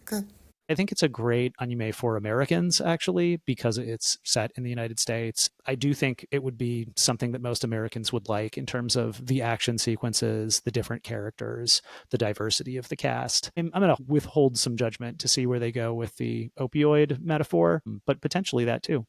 Good. I think it's a great anime for Americans, actually, because it's set in the United States. I do think it would be something that most Americans would like in terms of the action sequences, the different characters, the diversity of the cast. I'm going to withhold some judgment to see where they go with the opioid metaphor, but potentially that too.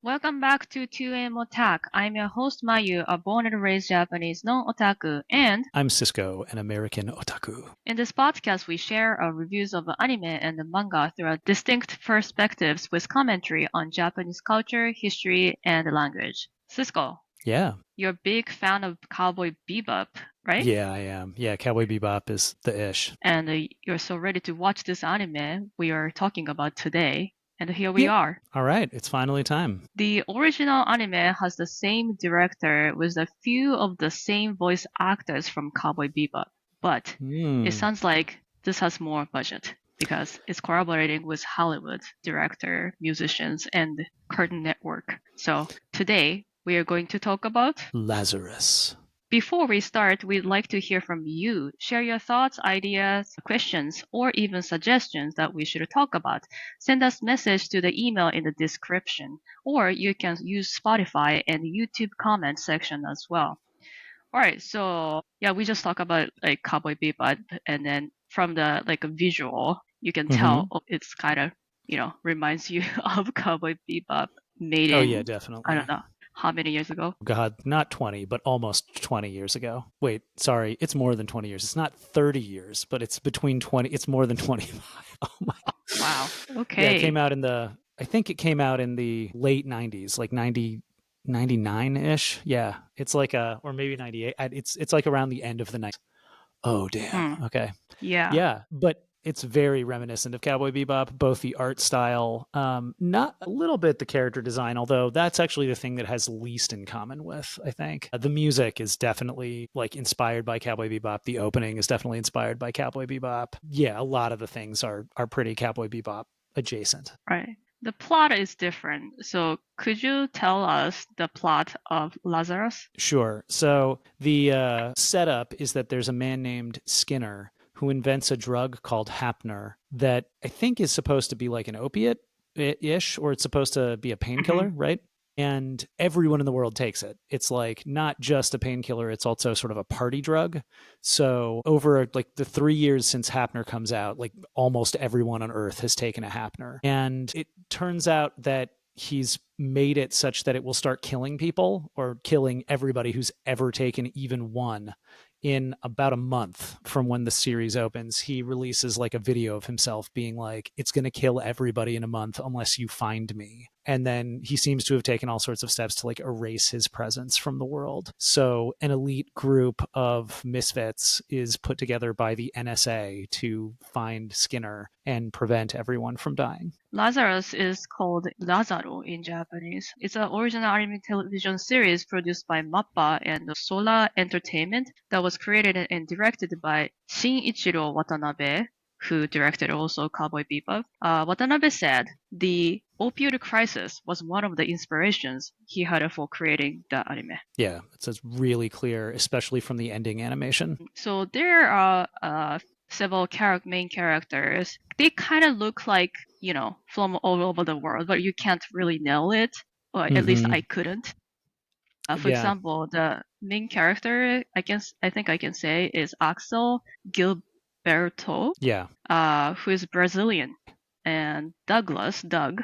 Welcome back to 2AM Otak. I'm your host Mayu, a born and raised Japanese non-otaku, and I'm Cisco, an American otaku. In this podcast, we share our reviews of anime and the manga through distinct perspectives with commentary on Japanese culture, history, and language. Cisco. Yeah. You're a big fan of Cowboy Bebop, right? Yeah, I am. Yeah, Cowboy Bebop is the ish. And you're so ready to watch this anime we are talking about today. And here we are. All right, it's finally time. The original anime has the same director with a few of the same voice actors from Cowboy Bebop. But it sounds like this has more budget because it's collaborating with Hollywood director, musicians, and Cartoon Network. So today we are going to talk about Lazarus. Before we start, we'd like to hear from you. Share your thoughts, ideas, questions, or even suggestions that we should talk about. Send us message to the email in the description, or you can use Spotify and YouTube comment section as well. All right, so yeah, we just talk about like Cowboy Bebop, and then from the like a visual, you can tell it's kind of reminds you of Cowboy Bebop made in. Oh yeah, definitely. I don't know. How many years ago? God, not 20, but almost 20 years ago. Wait, sorry, it's more than 20 years. It's not 30 years, but it's between 20. It's more than 25. Oh my. Wow. Okay. Yeah, it came out I think it came out in the late 90s, like 99-ish. Yeah, it's like or maybe 98. It's like around the end of the night. Oh, damn. Okay. Yeah. Yeah, but it's very reminiscent of Cowboy Bebop, both the art style, not a little bit the character design, although that's actually the thing that has least in common with, I think. The music is definitely like inspired by Cowboy Bebop. The opening is definitely inspired by Cowboy Bebop. Yeah, a lot of the things are pretty Cowboy Bebop adjacent. Right. The plot is different. So could you tell us the plot of Lazarus? Sure. So the setup is that there's a man named Skinner who invents a drug called Hapner that I think is supposed to be like an opiate-ish, or it's supposed to be a painkiller, right? And everyone in the world takes it. It's like not just a painkiller, it's also sort of a party drug. So over like the 3 years since Hapner comes out, like almost everyone on Earth has taken a Hapner. And it turns out that he's made it such that it will start killing people or killing everybody who's ever taken even one. In about a month from when the series opens, he releases like a video of himself being like, it's going to kill everybody in a month unless you find me. And then he seems to have taken all sorts of steps to like erase his presence from the world. So an elite group of misfits is put together by the NSA to find Skinner and prevent everyone from dying. Lazarus is called Lazaro in Japanese. It's an original anime television series produced by MAPPA and Solar Entertainment that was created and directed by Shinichiro Watanabe, who directed also Cowboy Bebop. Watanabe said the opioid crisis was one of the inspirations he had for creating the anime. Yeah, it's really clear, especially from the ending animation. So there are several main characters. They kind of look like, from all over the world, but you can't really nail it. Or at least I couldn't. For example, the main character, I think I can say, is Axel Gilberto, who is Brazilian. And Doug,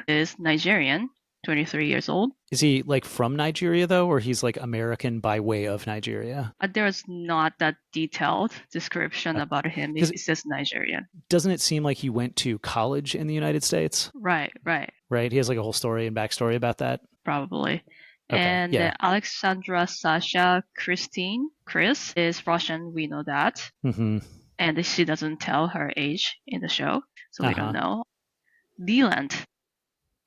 is Nigerian, 23 years old. Is he like from Nigeria though, or he's like American by way of Nigeria? There's not that detailed description about him. It says Nigerian. Doesn't it seem like he went to college in the United States? Right. He has like a whole story and backstory about that? Probably. Okay, and Alexandra Sasha Christine, Chris, is Russian, we know that. And she doesn't tell her age in the show, so we don't know. Leland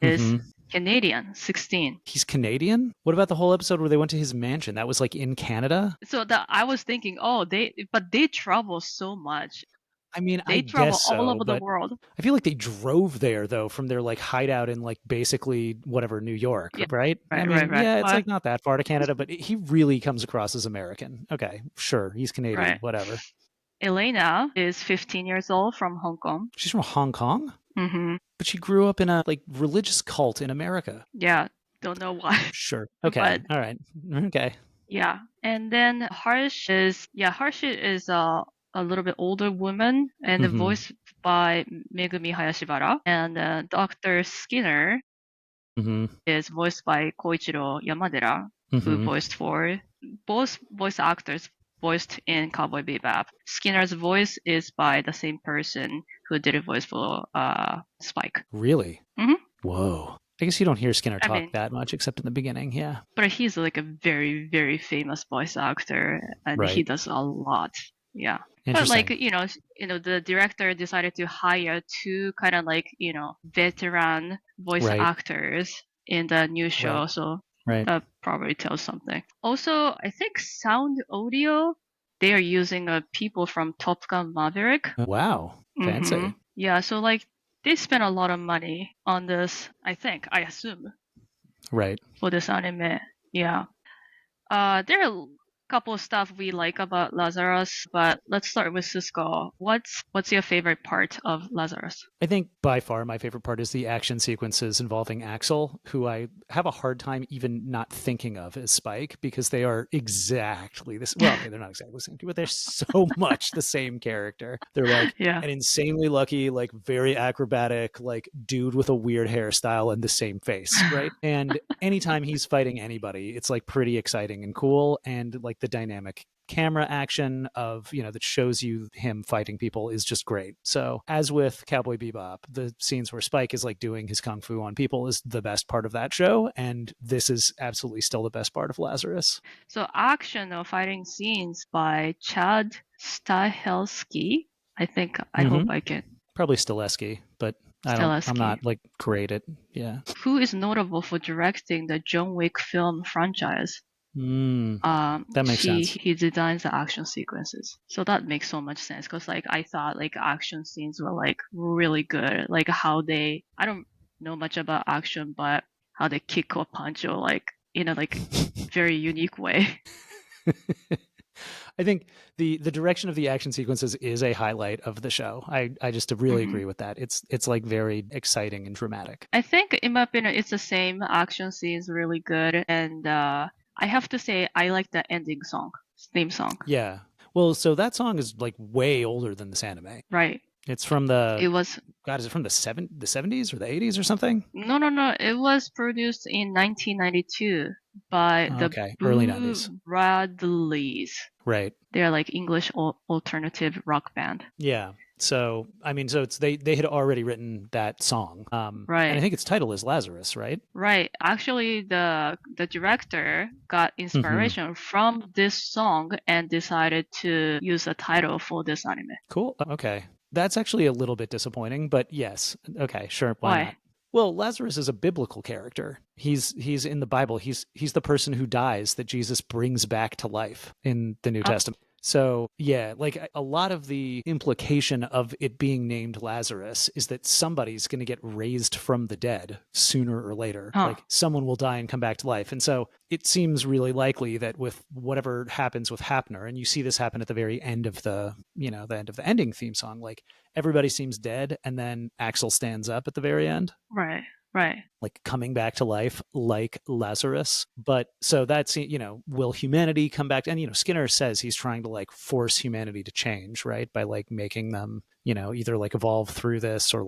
is Canadian, 16. He's Canadian? What about the whole episode where they went to his mansion? That was like in Canada? So I was thinking, they travel so much. I mean, I They travel guess all so, over the but world. I feel like they drove there though from their like hideout in like basically whatever New York, Yeah, right? I right, right, mean, right. yeah, it's Well, like not that far to Canada, but he really comes across as American. Okay, sure, he's Canadian, right. whatever. Elena is 15 years old from Hong Kong. She's from Hong Kong, Mm-hmm. but she grew up in a like religious cult in America. Yeah, don't know why, Sure. Okay. but All right. Okay. yeah. And then Harsh is a little bit older woman and Mm-hmm. voiced by Megumi Hayashibara. And Dr. Skinner Mm-hmm. is voiced by Koichiro Yamadera, who Mm-hmm. voiced for both voice actors voiced in Cowboy Bebop. Skinner's voice is by the same person who did a voice for Spike. Really? hmm Whoa. I guess you don't hear Skinner I talk mean, that much except in the beginning. Yeah. but he's like a very, very famous voice actor, and he Right. does a lot. Yeah. But like, Interesting. the director decided to hire two kind of like, veteran voice Right. actors in the new Right. show. So Right. that probably tells something. Also, I think sound audio, they are using people from Top Gun Maverick. Wow. Mm-hmm. Fancy. Yeah. So like they spent a lot of money on this, I assume, Right. for this anime. Yeah. There are a couple of stuff we like about Lazarus, but let's start with Cisco. What's your favorite part of Lazarus? I think by far my favorite part is the action sequences involving Axel, who I have a hard time even not thinking of as Spike because they are exactly this. Well, okay, they're not exactly the same, but they're so much the same character. They're like Yeah. an insanely lucky, like very acrobatic, like dude with a weird hairstyle and the same face, right? And anytime he's fighting anybody, it's like pretty exciting and cool. And like the dynamic camera action of that shows you him fighting people is just great. So as with Cowboy Bebop, the scenes where Spike is like doing his kung fu on people is the best part of that show, and this is absolutely still the best part of Lazarus. So action or fighting scenes by Chad Stahelski. I hope Mm-hmm. I can. Probably Stileski, but I'm Stahelski, not like great at yeah. who is notable for directing the John Wick film franchise. Mm, that makes He sense. he designs the action sequences, so that makes so much sense. Cause like I thought like action scenes were like really good, like how I don't know much about action, but how they kick or punch or like in a like very unique way. I think the direction of the action sequences is a highlight of the show. I just really hmm agree with that. It's like very exciting and dramatic. I think in my opinion, it's the same. Action scenes really good, and I have to say I like the ending song, theme song. Yeah. Well, so that song is like way older than this anime. Right. It's from the It was God, is it from the 70s or the 80s or something? no. It was produced in 1992 by Oh, the okay, early Boo 90s. Bradleys. Right. They're like English alternative rock band. Yeah. So I mean, so it's they had already written that song, and I Right. think its title is Lazarus, right? Right. Actually, the director got Mm-hmm. inspiration from this song and decided to use the title for this anime. Cool. Okay, that's actually a little bit disappointing, but yes. Okay, sure. Why not? Why? Well, Lazarus is a biblical character. He's in the Bible. He's the person who dies that Jesus brings back to life in the New Oh, Testament. So, yeah, like a lot of the implication of it being named Lazarus is that somebody's going to get raised from the dead sooner or later. huh. Like someone will die and come back to life. And so it seems really likely that with whatever happens with Hapner, and you see this happen at the very end of the end of the ending theme song, like everybody seems dead and then Axel stands up at the very end, Right. Right. like coming back to life like Lazarus. But so that's, will humanity come back? And, Skinner says he's trying to like force humanity to change, right? By like making them, either like evolve through this or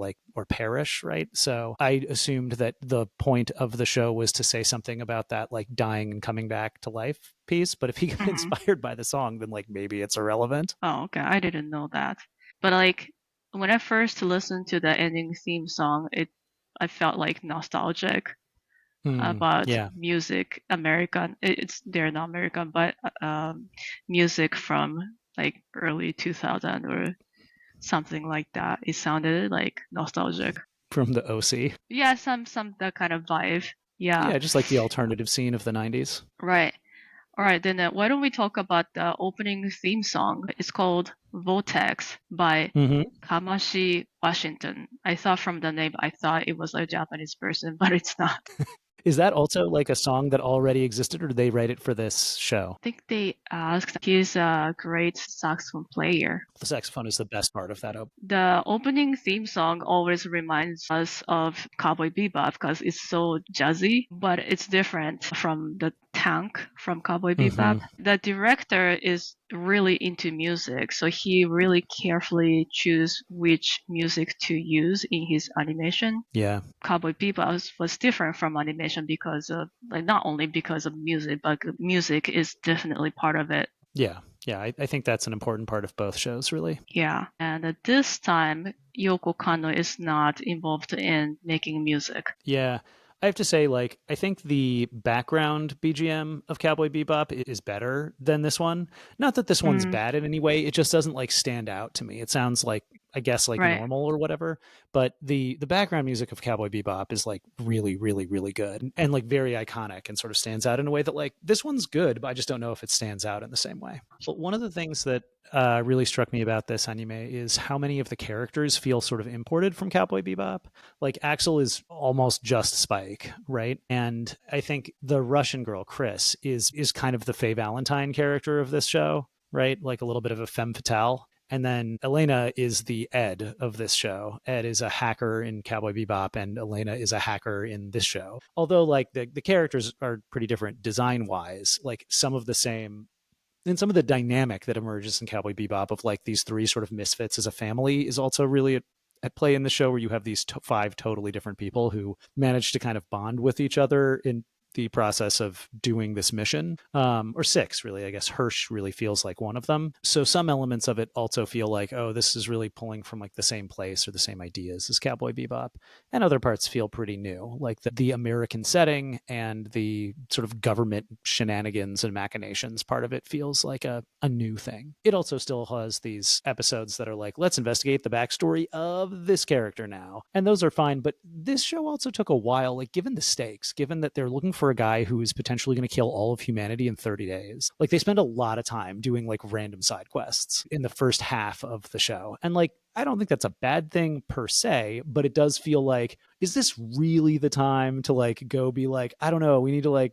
perish, right? So I assumed that the point of the show was to say something about that, like dying and coming back to life piece. But if he got hmm inspired by the song, then like maybe it's irrelevant. Oh, okay. I didn't know that. But like when I first listened to the ending theme song, I felt like nostalgic about Yeah. music, American. They're not American, but music from like early 2000 or something like that. It sounded like nostalgic. From the OC. Yeah, some that kind of vibe. Yeah, Yeah, just like the alternative scene of the 90s. right. All right, then why don't we talk about the opening theme song? It's called Vortex by Hmm. Kamashi Washington. I thought from the name, I thought it was a Japanese person, but it's not. Is that also like a song that already existed, or did they write it for this show? I think they asked. He's a great saxophone player. The saxophone is the best part of that. The opening theme song always reminds us of Cowboy Bebop because it's so jazzy, but it's different from the tank from Cowboy Bebop. Hmm. The director is really into music, so he really carefully choose which music to use in his animation. Yeah. Cowboy Bebop was different from animation because of like not only because of music, but music is definitely part of it. Yeah. Yeah. I think that's an important part of both shows, really. Yeah, and at this time, Yoko Kanno is not involved in making music. Yeah. I have to say, like, I think the background BGM of Cowboy Bebop is better than this one. Not that this one's Mm, bad in any way. It just doesn't like stand out to me. It sounds like, I guess, like right. normal or whatever. But the background music of Cowboy Bebop is like really, really, really good and like very iconic and sort of stands out in a way that like this one's good, but I just don't know if it stands out in the same way. But one of the things that really struck me about this anime is how many of the characters feel sort of imported from Cowboy Bebop. Like Axel is almost just Spike, right? And I think the Russian girl Chris is kind of the Faye Valentine character of this show, right? Like a little bit of a femme fatale. And then Elena is the Ed of this show. Ed is a hacker in Cowboy Bebop, and Elena is a hacker in this show. Although, like, the characters are pretty different design wise, like, some of the same and some of the dynamic that emerges in Cowboy Bebop of like these three sort of misfits as a family is also really at play in the show, where you have these five totally different people who manage to kind of bond with each other in the process of doing this mission, or six, really. I guess Hirsch really feels like one of them. So some elements of it also feel like, oh, this is really pulling from like the same place or the same ideas as Cowboy Bebop. And other parts feel pretty new, like the American setting and the sort of government shenanigans and machinations part of it feels like a new thing. It also still has these episodes that are like, let's investigate the backstory of this character now. And those are fine, but this show also took a while, like given the stakes, given that they're looking for a guy who is potentially going to kill all of humanity in 30 days. Like they spend a lot of time doing like random side quests in the first half of the show. And like I don't think that's a bad thing per se, but it does feel like, is this really the time to like go be like, I don't know, we need to like,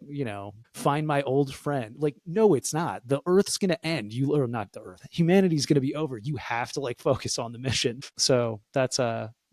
find my old friend? Like, no, it's not. The Earth's going to end. Or not the Earth. Humanity's going to be over. You have to like focus on the mission. So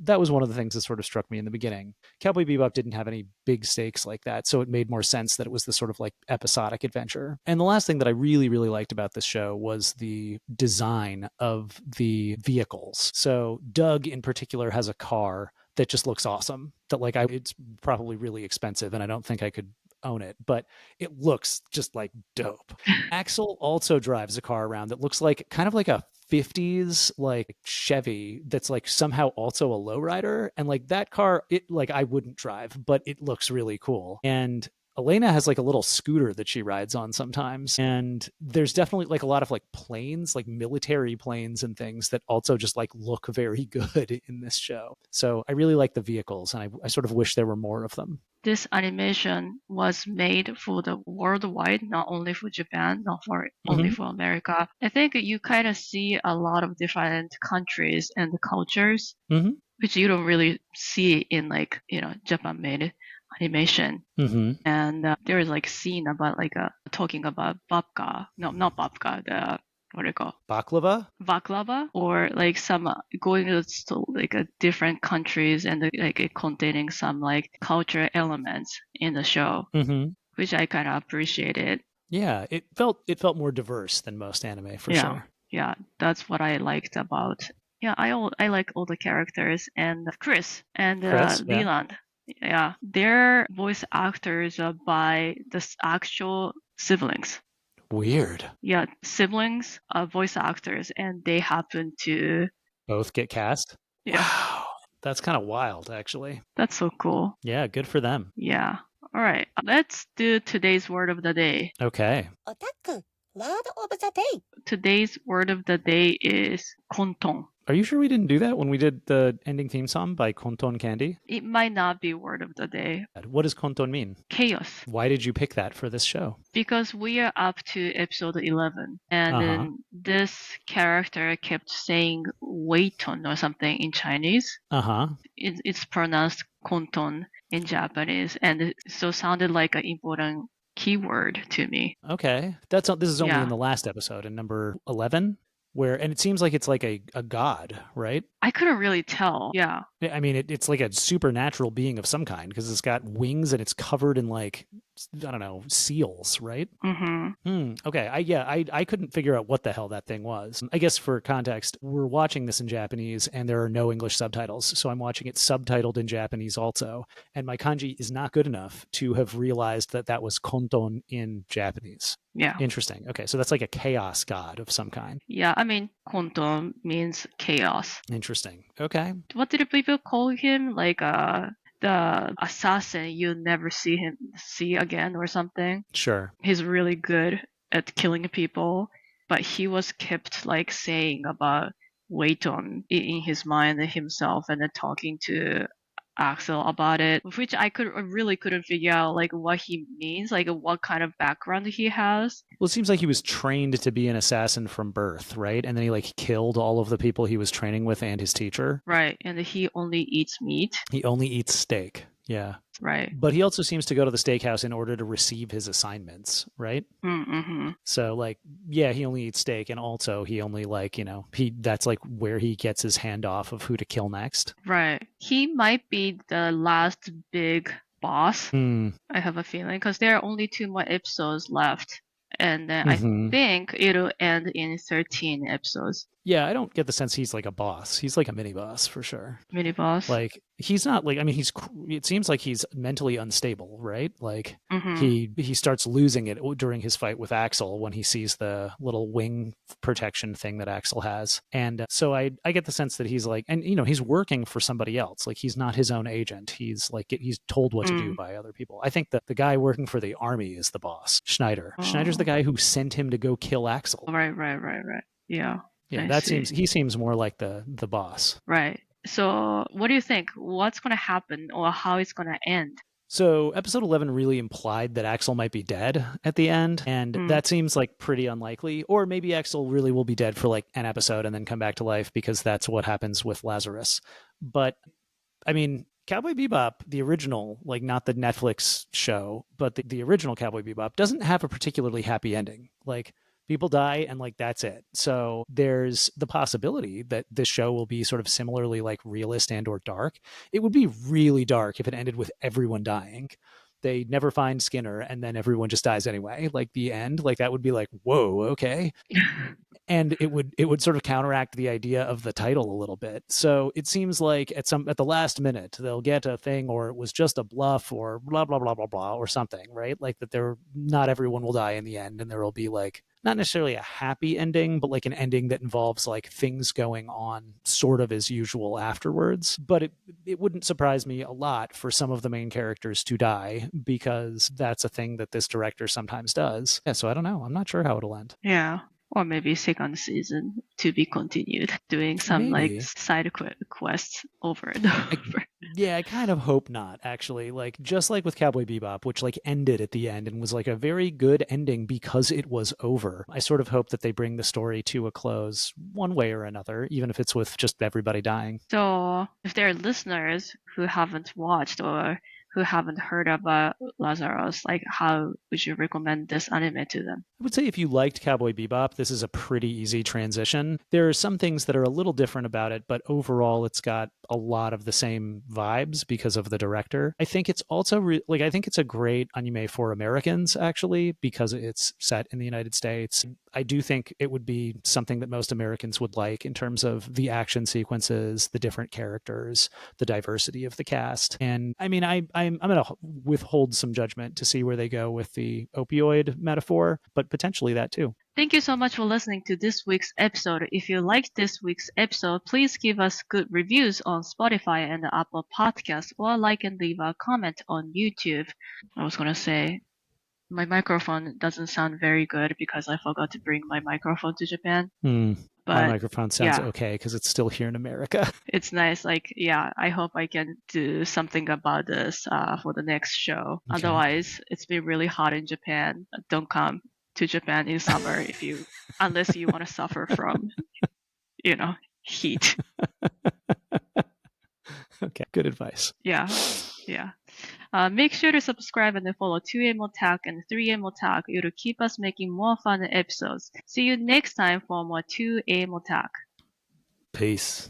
that was one of the things that sort of struck me in the beginning. Cowboy Bebop didn't have any big stakes like that, so it made more sense that it was the sort of like episodic adventure. And the last thing that I really, really liked about this show was the design of the vehicles. So Doug in particular has a car that just looks awesome. That like it's probably really expensive, and I don't think I could own it, but it looks just like dope. Axel also drives a car around that looks like kind of like a 50s like Chevy that's like somehow also a lowrider. And like that car, it like I wouldn't drive, but it looks really cool. And Elena has like a little scooter that she rides on sometimes. And there's definitely like a lot of like planes, like military planes and things that also just like look very good in this show. So I really like the vehicles, and I sort of wish there were more of them. This animation was made for the worldwide, not only for Japan, not for only Mm-hmm. for America. I think you kind of see a lot of different countries and cultures, Mm-hmm. which you don't really see in like, Japan made animation. Mm-hmm. And there is like scene about like talking about babka, no, not babka, the what do you call Baklava? baklava, or like some going to like different countries and like it containing some like culture elements in the show, Mm-hmm. which I kind of appreciated. Yeah, it felt more diverse than most anime for Yeah, sure. yeah, that's what I liked about. Yeah, I like all the characters and Chris and Chris, yeah. Leland. Yeah, they're voice actors by the actual siblings. Weird. Yeah, siblings are voice actors, and they happen to. Both get cast? Yeah, Wow. That's kind of wild, actually. that's so cool. Yeah, good for them. Yeah. All right, let's do today's word of the day. Okay. Otaku, word of the day. Today's word of the day is konton. Are you sure we didn't do that when we did the ending theme song by Konton Candy? It might not be word of the day. What does Konton mean? Chaos. Why did you pick that for this show? Because we are up to episode 11, and Uh-huh. then this character kept saying Weiton or something in Chinese. Uh-huh. It's pronounced Konton in Japanese, and it so sounded like an important keyword to me. Okay. This is only in Yeah. the last episode, in number 11, and it seems like it's like a god, right? I couldn't really tell. Yeah. I mean, it's like a supernatural being of some kind because it's got wings and it's covered in like, I don't know, seals, right? Mm-hmm. Okay. I couldn't figure out what the hell that thing was. I guess for context, we're watching this in Japanese and there are no English subtitles. So I'm watching it subtitled in Japanese also. And my kanji is not good enough to have realized that that was konton in Japanese. Yeah. Interesting. Okay. So that's like a chaos god of some kind. Yeah. I mean, Konton means chaos. Interesting. Okay. What did people call him? Like the assassin you never see again or something. Sure. He's really good at killing people, but he was kept like saying about Waiton in his mind himself and then talking to Axel about it, which I really couldn't figure out like what he means, like what kind of background he has. Well, it seems like he was trained to be an assassin from birth, right? And then he like killed all of the people he was training with and his teacher. Right, and he only eats meat. He only eats steak. Yeah. Right. But he also seems to go to the steakhouse in order to receive his assignments, right? Mm-hmm. So like, yeah, he only eats steak, and also he only like, that's like where he gets his hand off of who to kill next. Right. He might be the last big boss. Mm. I have a feeling because there are only 2 more episodes left, and then Mm-hmm. I think it'll end in 13 episodes. Yeah, I don't get the sense he's like a boss. He's like a mini boss for sure. Mini boss. Like he's not like, I mean, it seems like he's mentally unstable, right? Like Mm-hmm. he starts losing it during his fight with Axel when he sees the little wing protection thing that Axel has. And so I get the sense that he's like, and he's working for somebody else. Like he's not his own agent. He's like, he's told what to do by other people. I think that the guy working for the army is the boss, Schneider. Schneider's the guy who sent him to go kill Axel. Right. Yeah. Yeah, he seems more like the boss. Right. So what do you think? What's going to happen or how it's going to end? So episode 11 really implied that Axel might be dead at the end, and that seems like pretty unlikely. Or maybe Axel really will be dead for like an episode and then come back to life because that's what happens with Lazarus. But I mean, Cowboy Bebop, the original, like not the Netflix show, but the original Cowboy Bebop doesn't have a particularly happy ending. Like people die and like that's it. So there's the possibility that this show will be sort of similarly like realist and or dark. It would be really dark if it ended with everyone dying. They never find Skinner and then everyone just dies anyway. Like the end, like that would be like, whoa, okay. And it would sort of counteract the idea of the title a little bit. So it seems like at the last minute they'll get a thing, or it was just a bluff, or blah blah blah blah blah, or something, right? Like that not everyone will die in the end, and there will be like not necessarily a happy ending, but like an ending that involves like things going on sort of as usual afterwards. But it wouldn't surprise me a lot for some of the main characters to die because that's a thing that this director sometimes does. Yeah, so I don't know. I'm not sure how it'll end. Yeah. Or maybe second season to be continued, doing some Maybe. like side quests over and over. Yeah, I kind of hope not, actually. Like, just like with Cowboy Bebop, which like ended at the end and was like a very good ending because it was over. I sort of hope that they bring the story to a close one way or another, even if it's with just everybody dying. So if there are listeners who haven't watched or who haven't heard about Lazarus, like how would you recommend this anime to them? I would say if you liked Cowboy Bebop, this is a pretty easy transition. There are some things that are a little different about it, but overall it's got a lot of the same vibes because of the director. I think it's also I think it's a great anime for Americans actually because it's set in the United States. I do think it would be something that most Americans would like in terms of the action sequences, the different characters, the diversity of the cast. And I mean, I'm going to withhold some judgment to see where they go with the opioid metaphor, but potentially that too. Thank you so much for listening to this week's episode. If you liked this week's episode, please give us good reviews on Spotify and the Apple Podcast, or like and leave a comment on YouTube. I was going to say, my microphone doesn't sound very good because I forgot to bring my microphone to Japan. My But microphone sounds yeah, okay because it's still here in America. it's nice. Like, yeah, I hope I can do something about this for the next show. Okay. Otherwise, it's been really hot in Japan. Don't come to Japan in summer unless you want to suffer from, heat. Okay. Good advice. Yeah, yeah. Make sure to subscribe and then follow 2M Otak and 3M Otak. It'll keep us making more fun episodes. See you next time for more 2M Otak. Peace.